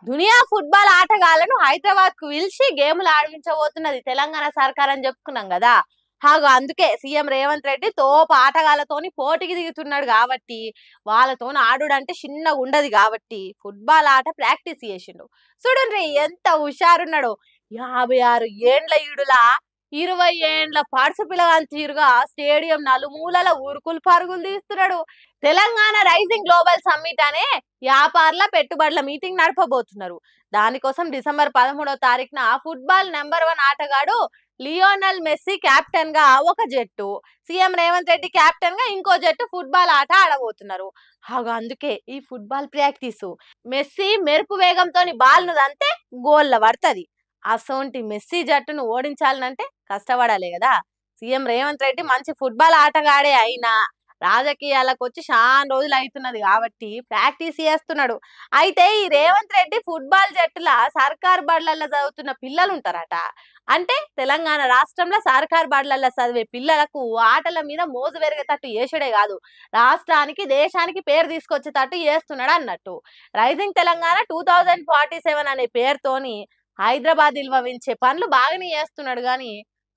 దునియా football ఆటగాళ్లను హైదరాబాద్ కు పిలిచి గేములు ఆడించబోతున్నది తెలంగాణ సర్కార్ అని చెప్పుకున్నాం కదా. హాగో అందుకే సీఎం రేవంత్ రెడ్డి తోపు ఆటగాళ్లతోని పోటీకి దిగుతున్నాడు కాబట్టి వాళ్ళతోని ఆడుడంటే చిన్నగా ఉండదు కాబట్టి ఫుట్బాల్ ఆట ప్రాక్టీస్ చేసిండు. చూడండి ఎంత హుషారున్నాడో. 56 ఏండ్ల ఈడులా 20 ఏండ్ల పాడ్సు పిల్లగాని తీరుగా స్టేడియం నలుమూలల ఉరుకులు పరుగులు తీస్తున్నాడు. తెలంగాణ రైజింగ్ గ్లోబల్ సమ్మిట్ అనే వ్యాపారుల పెట్టుబడుల మీటింగ్ నడపబోతున్నారు. దానికోసం డిసెంబర్ 13వ తారీఖున ఫుట్బాల్ నెంబర్ 1 ఆటగాడు లియోనల్ మెస్సీ కెప్టెన్ గా ఒక జట్టు, సీఎం రేవంత్ రెడ్డి కెప్టెన్ గా ఇంకో జట్టు ఫుట్బాల్ ఆట ఆడబోతున్నారు. అందుకే ఈ ఫుట్బాల్ ప్రాక్టీసు. మెస్సీ మెరుపు వేగంతో బాల్ ను దంతే గోల్ల పడుతుంది. అసోంటి మెస్సీ జట్టును ఓడించాలనంటే కష్టపడాలి కదా. సీఎం రేవంత్ రెడ్డి మంచి ఫుట్బాల్ ఆటగాడే అయినా రాజకీయాలకు వచ్చి చాలా రోజులు అవుతున్నది కాబట్టి ప్రాక్టీస్ చేస్తున్నాడు. అయితే ఈ రేవంత్ రెడ్డి ఫుట్బాల్ జట్టుల సర్కార్ బడులలో చదువుతున్న పిల్లలు ఉంటారట. అంటే తెలంగాణ రాష్ట్రంలో సర్కార్ బడులలో చదివే పిల్లలకు ఆటల మీద మోజు పెరిగేటట్టు చేసడే కాదు, రాష్ట్రానికి దేశానికి పేరు తీసుకొచ్చేటట్టు చేస్తున్నాడు అన్నట్టు. రైజింగ్ తెలంగాణ 2047 అనే పేరుతోని హైదరాబాద్ నిల్వవించే పనులు బాగానే చేస్తున్నాడు కానీ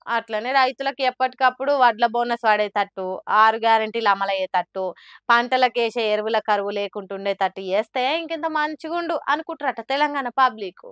అట్లనే రైతులకు ఎప్పటికప్పుడు వడ్ల బోనస్ పడేటట్టు, 6 గ్యారెంటీలు అమలయ్యేటట్టు, పంటలకేసే ఎరువుల కరువు లేకుండా ఉండేటట్టు చేస్తే ఇంకింత మంచిగుండు అనుకుంటారట తెలంగాణ పబ్లిక్.